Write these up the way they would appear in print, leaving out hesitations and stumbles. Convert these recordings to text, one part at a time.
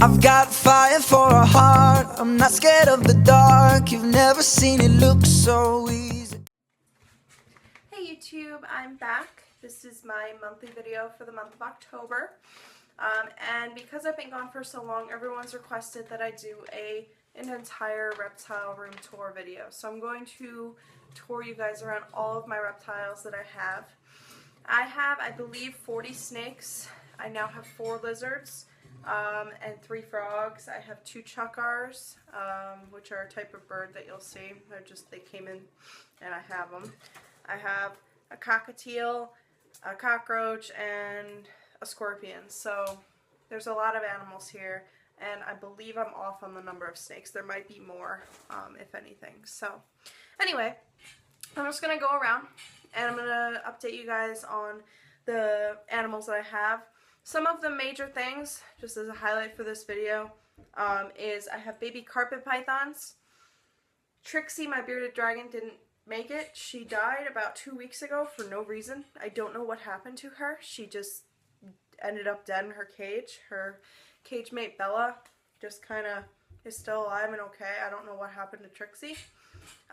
I've got fire for a heart, I'm not scared of the dark. You've never seen it look so easy. Hey YouTube, I'm back. This is my monthly video for the month of October. And because I've been gone for so long, everyone's requested that I do an entire reptile room tour video. So I'm going to tour you guys around all of my reptiles that I have. I believe, 40 snakes. I now have 4 lizards and 3 frogs. I have 2 chukars, which are a type of bird that you'll see. They came in and I have them. I have a cockatiel, a cockroach, and a scorpion. So there's a lot of animals here, and I believe I'm off on the number of snakes. There might be more, if anything. So anyway, I'm just going to go around and I'm going to update you guys on the animals that I have. Some of the major things, just as a highlight for this video, is I have baby carpet pythons. Trixie, my bearded dragon, didn't make it. She died about 2 weeks ago for no reason. I don't know what happened to her. She just ended up dead in her cage. Her cage mate Bella just kind of is still alive and okay. I don't know what happened to Trixie.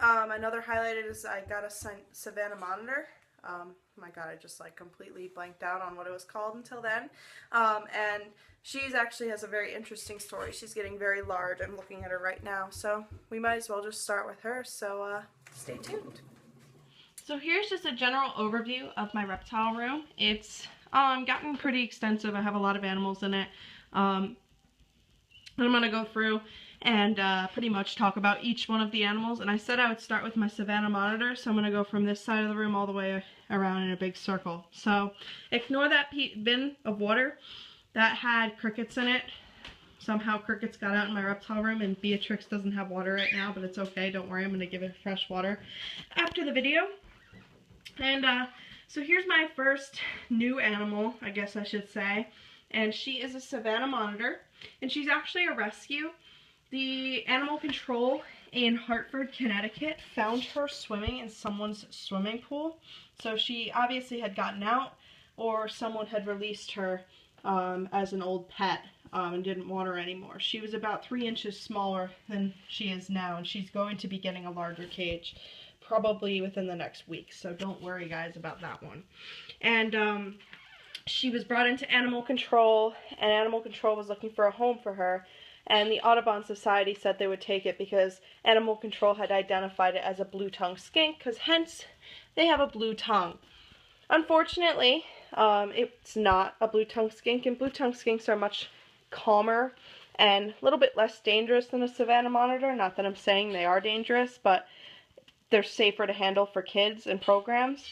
Another highlight is I got a Savannah monitor. Oh my god, I just completely blanked out on what it was called until then. And she's actually has a very interesting story. She's getting very large. I'm looking at her right now, so we might as well just start with her. So stay tuned. So here's just a general overview of my reptile room. It's gotten pretty extensive. I have a lot of animals in it. I'm going to go through and pretty much talk about each one of the animals. And I said I would start with my Savannah monitor, so I'm going to go from this side of the room all the way around in a big circle. So ignore that bin of water. That had crickets in it. Somehow crickets got out in my reptile room, and Beatrix doesn't have water right now, but it's okay. Don't worry, I'm going to give it fresh water after the video. And so here's my first new animal, I guess I should say. And she is a Savannah monitor, and she's actually a rescue. The animal control in Hartford, Connecticut found her swimming in someone's swimming pool. So she obviously had gotten out, or someone had released her as an old pet and didn't want her anymore. She was about 3 inches smaller than she is now, and she's going to be getting a larger cage probably within the next week. So don't worry, guys, about that one. And she was brought into animal control, and animal control was looking for a home for her. And the Audubon Society said they would take it because animal control had identified it as a blue-tongued skink, because hence they have a blue tongue. Unfortunately, it's not a blue-tongued skink, and blue-tongued skinks are much calmer and a little bit less dangerous than a Savannah monitor. Not that I'm saying they are dangerous, but they're safer to handle for kids and programs.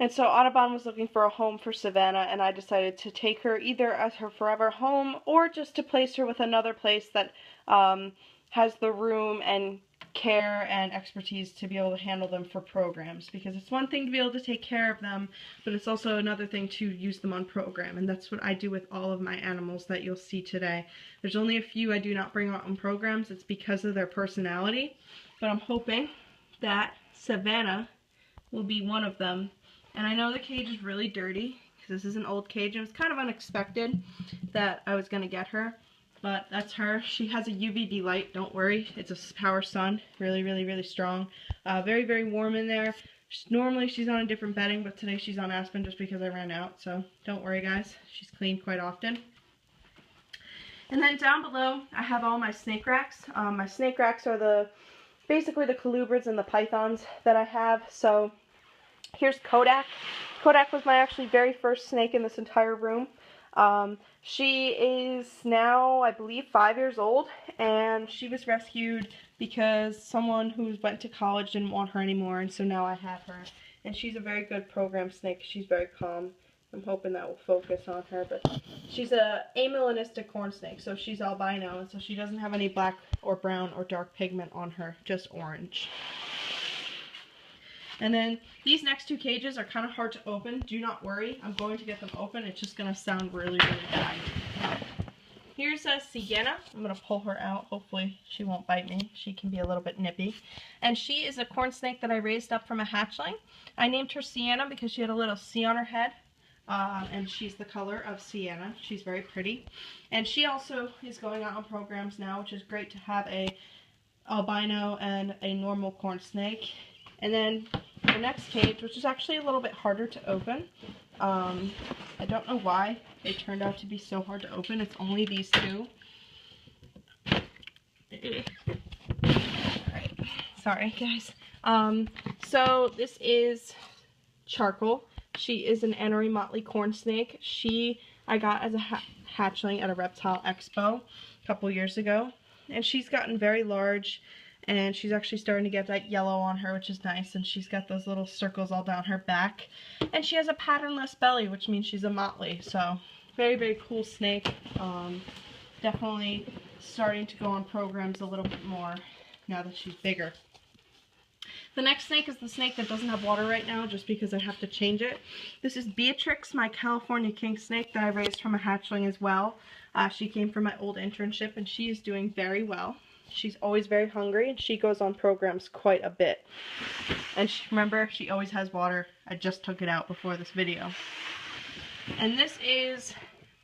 And so Audubon was looking for a home for Savannah, and I decided to take her either as her forever home or just to place her with another place that has the room and care and expertise to be able to handle them for programs. Because it's one thing to be able to take care of them, but it's also another thing to use them on program. And that's what I do with all of my animals that you'll see today. There's only a few I do not bring out on programs. It's because of their personality. But I'm hoping that Savannah will be one of them. And I know the cage is really dirty, because this is an old cage, and it was kind of unexpected that I was going to get her. But that's her. She has a UVB light, don't worry. It's a power sun, really, really, really strong. Very, very warm in there. Normally she's on a different bedding, but today she's on Aspen just because I ran out. So don't worry, guys. She's cleaned quite often. And then down below, I have all my snake racks. My snake racks are basically the colubrids and the pythons that I have. So here's Kodak. Kodak was my actually very first snake in this entire room. She is now, I believe, 5 years old, and she was rescued because someone who went to college didn't want her anymore, and so now I have her. And she's a very good program snake. She's very calm. I'm hoping that will focus on her, but she's a amelanistic corn snake, so she's albino, and so she doesn't have any black or brown or dark pigment on her, just orange. And then these next 2 cages are kind of hard to open. Do not worry, I'm going to get them open. It's just going to sound really, really bad. Here's a Sienna. I'm going to pull her out. Hopefully she won't bite me. She can be a little bit nippy. And she is a corn snake that I raised up from a hatchling. I named her Sienna because she had a little C on her head. and she's the color of sienna. She's very pretty, and she also is going out on programs now, which is great to have a albino and a normal corn snake. And then the next cage, which is actually a little bit harder to open. I don't know why they turned out to be so hard to open. It's only these two. Alright, sorry guys. So this is Charcoal. She is an Annery Motley corn snake. I got as a hatchling at a Reptile Expo a couple years ago. And she's gotten very large, and she's actually starting to get that yellow on her, which is nice. And she's got those little circles all down her back. And she has a patternless belly, which means she's a Motley. So very, very cool snake. Definitely starting to go on programs a little bit more now that she's bigger. The next snake is the snake that doesn't have water right now, just because I have to change it. This is Beatrix, my California king snake that I raised from a hatchling as well. She came from my old internship, and she is doing very well. She's always very hungry, and she goes on programs quite a bit. And remember, she always has water. I just took it out before this video. And this is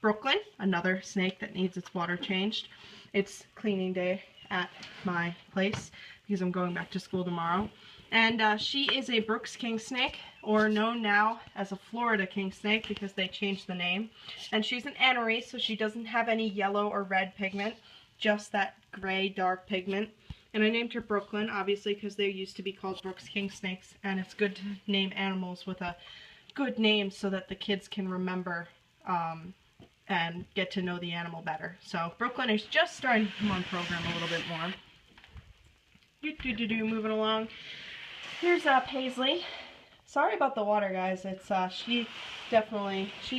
Brooklyn, another snake that needs its water changed. It's cleaning day at my place because I'm going back to school tomorrow. And she is a Brooks king snake, or known now as a Florida king snake because they changed the name. And she's an Annery, so she doesn't have any yellow or red pigment, just that gray dark pigment. And I named her Brooklyn, obviously, because they used to be called Brooks king snakes, and it's good to name animals with a good name so that the kids can remember and get to know the animal better. So Brooklyn is just starting to come on program a little bit more. Moving along. Here's Paisley. Sorry about the water, guys. It's she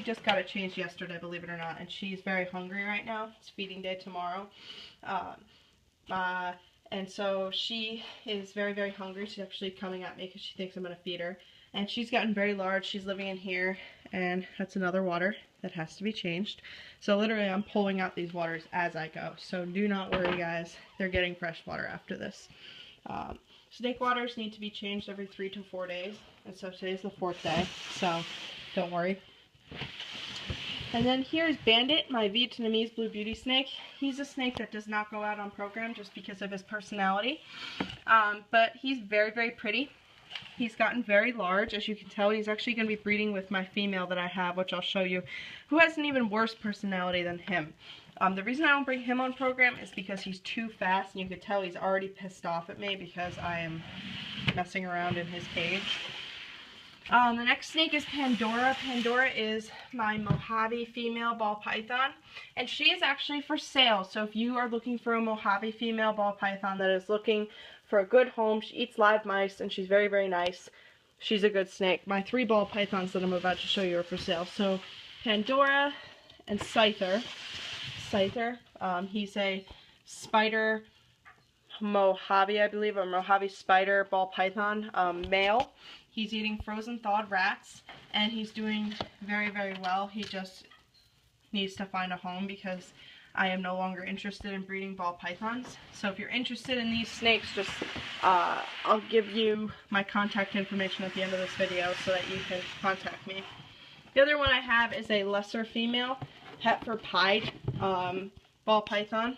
just got it changed yesterday, believe it or not, and she's very hungry right now. It's feeding day tomorrow. And so she is very, very hungry. She's actually coming at me because she thinks I'm going to feed her. And she's gotten very large. She's living in here, and that's another water that has to be changed. So literally I'm pulling out these waters as I go. So do not worry, guys. They're getting fresh water after this. Snake waters need to be changed every 3 to 4 days. And so today's the 4th day. So don't worry. And then here's Bandit, my Vietnamese blue beauty snake. He's a snake that does not go out on program just because of his personality. But he's very, very pretty. He's gotten very large, as you can tell. He's actually going to be breeding with my female that I have, which I'll show you, who has an even worse personality than him. The reason I don't bring him on program is because he's too fast, and you can tell he's already pissed off at me because I am messing around in his cage. The next snake is Pandora. Pandora is my Mojave female ball python, and she is actually for sale. So if you are looking for a Mojave female ball python that is looking for a good home, she eats live mice, and she's very, very nice. She's a good snake. My 3 ball pythons that I'm about to show you are for sale. So Pandora and Scyther. He's a spider Mojave, I believe, or Mojave spider ball python male. He's eating frozen thawed rats, and he's doing very, very well. He just needs to find a home because I am no longer interested in breeding ball pythons. So if you're interested in these snakes, just I'll give you my contact information at the end of this video so that you can contact me. The other one I have is a lesser female Hetford Pied ball python.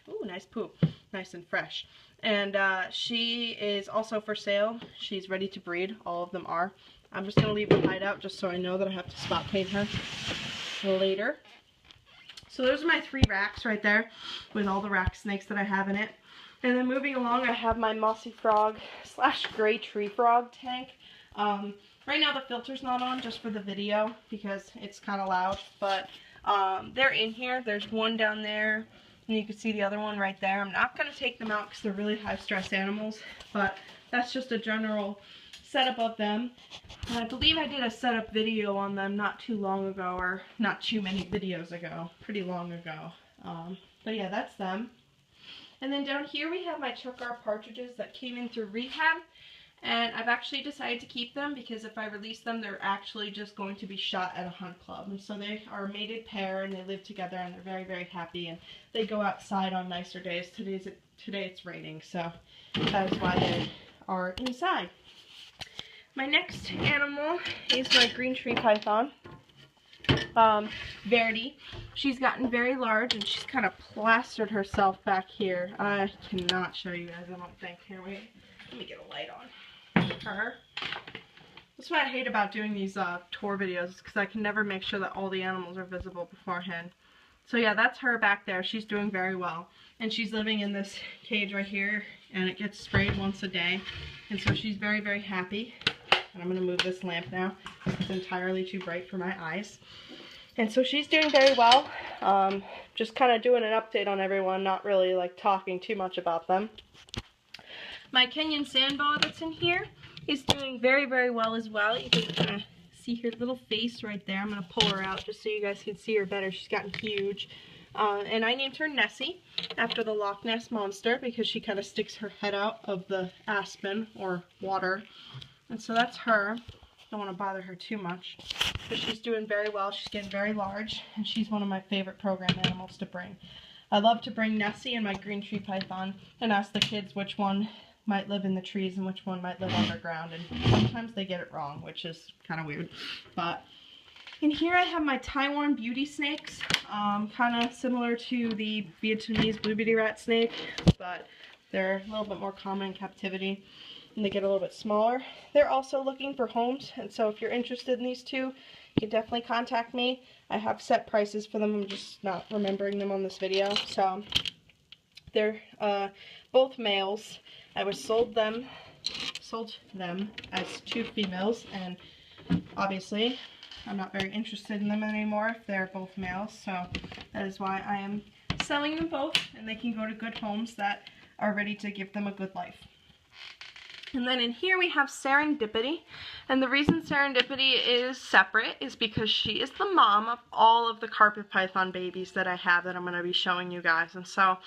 Ooh, nice poop, nice and fresh. And she is also for sale. She's ready to breed. All of them are. I'm just going to leave the hide out just so I know that I have to spot paint her later. So those are my 3 racks right there with all the rack snakes that I have in it. And then moving along, I have my mossy frog / gray tree frog tank. Right now the filter's not on just for the video because it's kind of loud. But they're in here. There's one down there. And you can see the other one right there. I'm not going to take them out because they're really high stress animals, but that's just a general setup of them. And I believe I did a setup video on them not too long ago, or not too many videos ago, pretty long ago. But yeah, that's them. And then down here we have my Chukar partridges that came in through rehab. And I've actually decided to keep them because if I release them, they're actually just going to be shot at a hunt club. And so they are a mated pair, and they live together, and they're very, very happy. And they go outside on nicer days. Today it's raining, so that is why they are inside. My next animal is my green tree python. Verdi. She's gotten very large and she's kind of plastered herself back here. I cannot show you guys, I don't think. Here, wait. Let me get a light on her. That's what I hate about doing these tour videos, because I can never make sure that all the animals are visible beforehand. So yeah, that's her back there. She's doing very well. And she's living in this cage right here, and it gets sprayed once a day. And so she's very, very happy. And I'm going to move this lamp now. It's entirely too bright for my eyes. And so she's doing very well. Just kind of doing an update on everyone, not really like talking too much about them. My Kenyan sand boa that's in here is doing very, very well as well. You can kind of see her little face right there. I'm going to pull her out just so you guys can see her better. She's gotten huge. And I named her Nessie after the Loch Ness Monster because she kind of sticks her head out of the aspen or water. And so that's her. Don't want to bother her too much, but she's doing very well. She's getting very large, and she's one of my favorite program animals to bring. I love to bring Nessie and my green tree python and ask the kids which one might live in the trees and which one might live underground, and sometimes they get it wrong, which is kind of weird. But in here I have my Taiwan beauty snakes, kind of similar to the Vietnamese blue beauty rat snake, but they're a little bit more common in captivity. And they get a little bit smaller. They're also looking for homes, and so if you're interested in these two, you can definitely contact me. I have set prices for them, I'm just not remembering them on this video. So they're both males. I was sold them as two females, and obviously I'm not very interested in them anymore if they're both males, so that is why I am selling them both, and they can go to good homes that are ready to give them a good life. And then in here we have Serendipity, and the reason Serendipity is separate is because she is the mom of all of the carpet python babies that I have that I'm going to be showing you guys, and so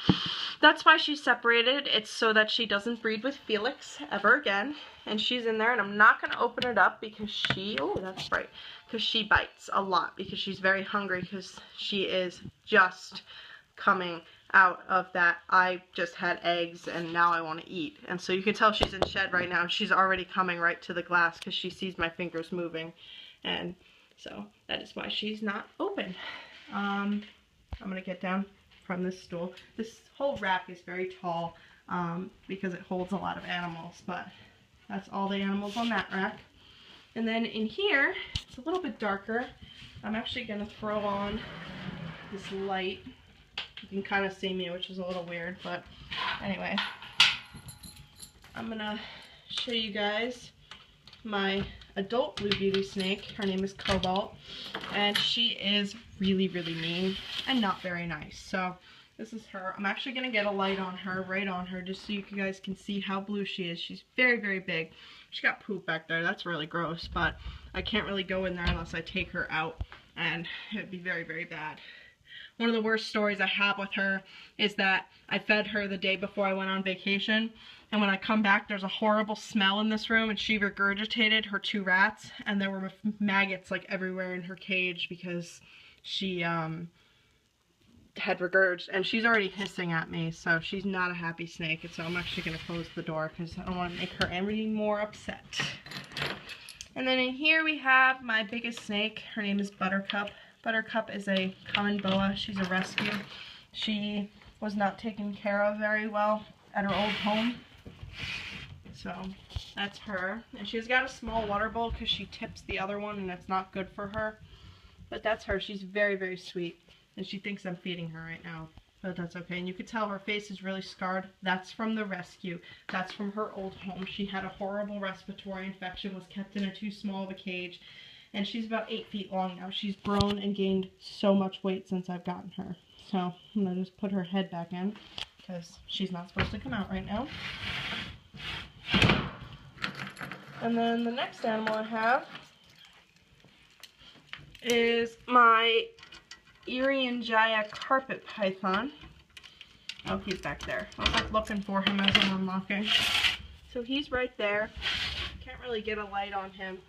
that's why she's separated. It's so that she doesn't breed with Felix ever again, and she's in there, and I'm not going to open it up because she, oh that's bright, because she bites a lot because she's very hungry because she is just coming out of that I just had eggs and now I want to eat. And so you can tell she's in shed right now. She's already coming right to the glass because she sees my fingers moving, and so that is why she's not open. I'm gonna get down from this stool. This whole rack is very tall because it holds a lot of animals, but that's all the animals on that rack. And then in here it's a little bit darker. I'm actually gonna throw on this light. You can kind of see me, which is a little weird, but anyway, I'm gonna show you guys my adult blue beauty snake. Her name is Cobalt, and she is really, really mean and not very nice. So this is her. I'm actually gonna get a light on her, right on her, just so you guys can see how blue she is. She's very, very big. She got poop back there. That's really gross, but I can't really go in there unless I take her out, and it would be very, very bad. One of the worst stories I have with her is that I fed her the day before I went on vacation, and when I come back there's a horrible smell in this room, and she regurgitated her 2 rats, and there were maggots like everywhere in her cage because she had regurgitated, and she's already hissing at me, so she's not a happy snake, and so I'm actually going to close the door because I don't want to make her any more upset. And then in here we have my biggest snake. Her name is Buttercup. Buttercup is a common boa. She's a rescue. She was not taken care of very well at her old home. So that's her. And she's got a small water bowl because she tips the other one and it's not good for her. But that's her. She's very, very sweet. And she thinks I'm feeding her right now. But that's okay. And you can tell her face is really scarred. That's from the rescue. That's from her old home. She had a horrible respiratory infection, was kept in a too small of a cage. And she's about 8 feet long now. She's grown and gained so much weight since I've gotten her. So I'm going to just put her head back in because she's not supposed to come out right now. And then the next animal I have is my Irian carpet python. Oh, he's back there. I was like looking for him as I'm unlocking. So he's right there. Can't really get a light on him.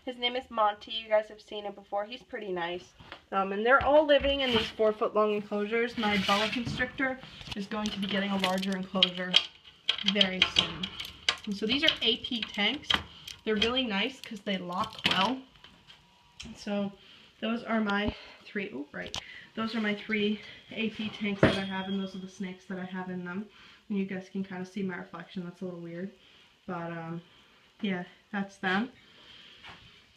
His name is Monty. You guys have seen him before. He's pretty nice. And they're all living in these 4-foot-long enclosures. My boa constrictor is going to be getting a larger enclosure very soon. And so these are AP tanks. They're really nice because they lock well. So those are my three, those are my 3 AP tanks that I have, and those are the snakes that I have in them. And you guys can kind of see my reflection. That's a little weird. But, yeah, that's them.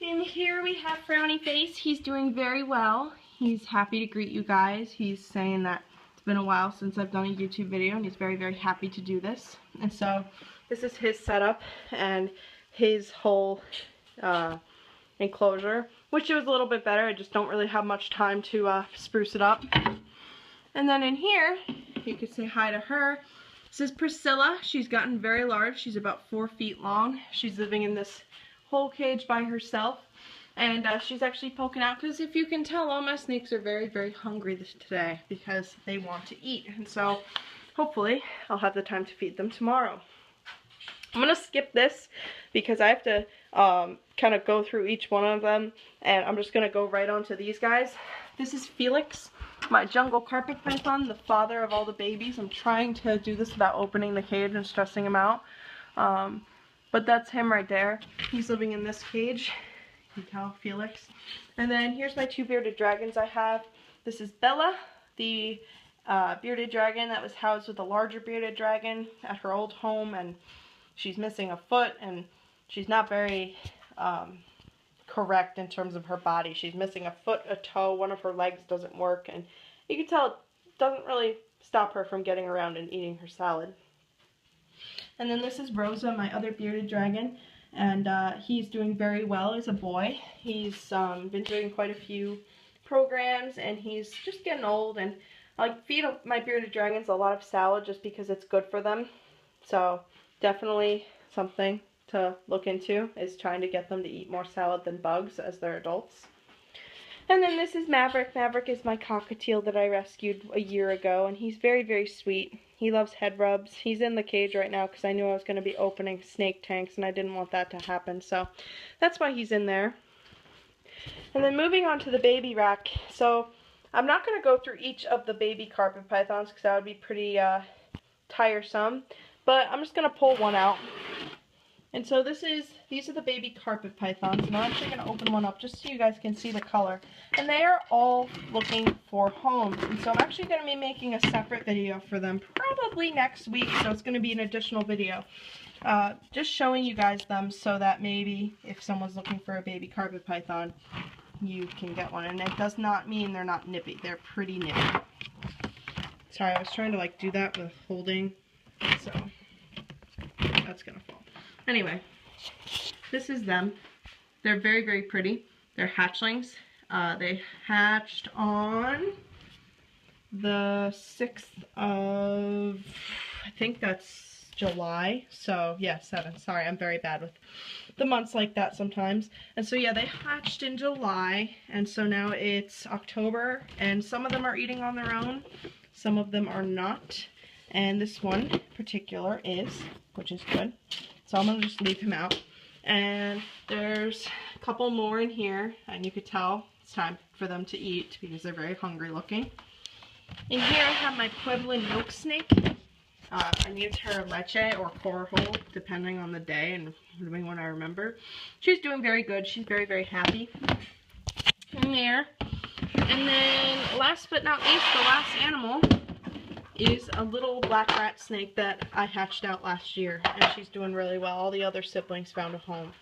And here we have Frowny Face. He's doing very well. He's happy to greet you guys. He's saying that it's been a while since I've done a YouTube video, and he's very, very happy to do this. And so this is his setup and his whole enclosure, which was a little bit better. I just don't really have much time to spruce it up. And then in here, you could say hi to her. This is Priscilla. She's gotten very large. She's about 4 feet long. She's living in this whole cage by herself, and she's actually poking out because, if you can tell, all my snakes are very, very hungry today because they want to eat. And so hopefully I'll have the time to feed them tomorrow. I'm gonna skip this because I have to kind of go through each one of them, and I'm just gonna go right on to these guys. This is Felix, my jungle carpet python, the father of all the babies. I'm trying to do this without opening the cage and stressing him out. But that's him right there. He's living in this cage. You can tell, Felix. And then here's my 2 bearded dragons I have. This is Bella, the bearded dragon that was housed with a larger bearded dragon at her old home, and she's missing a foot, and she's not very correct in terms of her body. She's missing a foot, a toe, one of her legs doesn't work, and you can tell it doesn't really stop her from getting around and eating her salad. And then this is Rosa, my other bearded dragon, and he's doing very well as a boy. He's been doing quite a few programs, and he's just getting old, and I feed my bearded dragons a lot of salad just because it's good for them. So definitely something to look into, is trying to get them to eat more salad than bugs as they're adults. And then this is Maverick. Maverick is my cockatiel that I rescued a year ago, and he's very, very sweet. He loves head rubs. He's in the cage right now because I knew I was going to be opening snake tanks, and I didn't want that to happen, so that's why he's in there. And then moving on to the baby rack. So I'm not going to go through each of the baby carpet pythons because that would be pretty tiresome, but I'm just going to pull one out. And so these are the baby carpet pythons, and I'm actually going to open one up just so you guys can see the color. And they are all looking for homes, and so I'm actually going to be making a separate video for them probably next week, so it's going to be an additional video. Just showing you guys them so that maybe if someone's looking for a baby carpet python, you can get one. And it does not mean they're not nippy. They're pretty nippy. Sorry, I was trying to do that with holding, so that's going to fall. Anyway, this is them. They're very, very pretty. They're hatchlings. They hatched on the 6th of, I think that's July. So, yeah, 7. Sorry, I'm very bad with the months like that sometimes. And so, yeah, they hatched in July. And so now it's October. And some of them are eating on their own. Some of them are not. And this one in particular is, which is good. So I'm going to just leave him out. And there's a couple more in here, and you could tell it's time for them to eat because they're very hungry looking. In here I have my Pueblan milk snake. I named her Leche or Coracle, depending on the day and when I remember. She's doing very good. She's very, very happy. In there. And then last but not least, the last animal is a little black rat snake that I hatched out last year, and she's doing really well. All the other siblings found a home,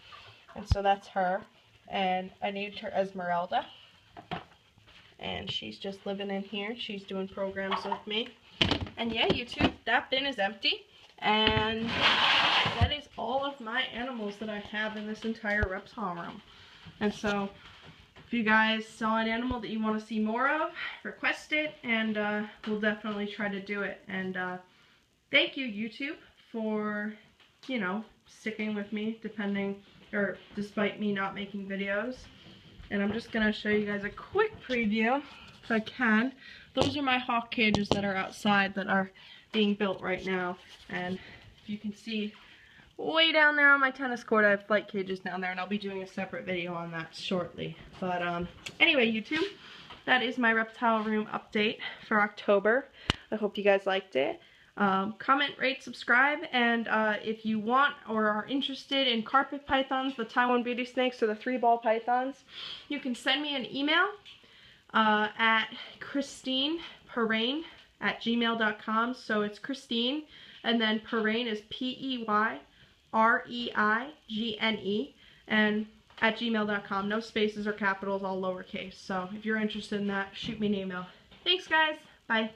and so that's her. And I named her Esmeralda, and she's just living in here. She's doing programs with me. And yeah, YouTube, that bin is empty, and that is all of my animals that I have in this entire reptile room. And so if you guys saw an animal that you want to see more of, request it, and we'll definitely try to do it. And thank you, YouTube, for, you know, sticking with me despite me not making videos. And I'm just going to show you guys a quick preview, if I can. Those are my hawk cages that are outside that are being built right now. And if you can see, way down there on my tennis court, I have flight cages down there, and I'll be doing a separate video on that shortly. But anyway, YouTube, that is my reptile room update for October. I hope you guys liked it. Comment, rate, subscribe, and if you want or are interested in carpet pythons, the Taiwan beauty snakes, or the 3-ball pythons, you can send me an email at christineperrine@gmail.com. So it's Christine, and then Perrine is PEYREIGNE, and at gmail.com. No spaces or capitals, all lowercase. So if you're interested in that, shoot me an email. Thanks, guys. Bye.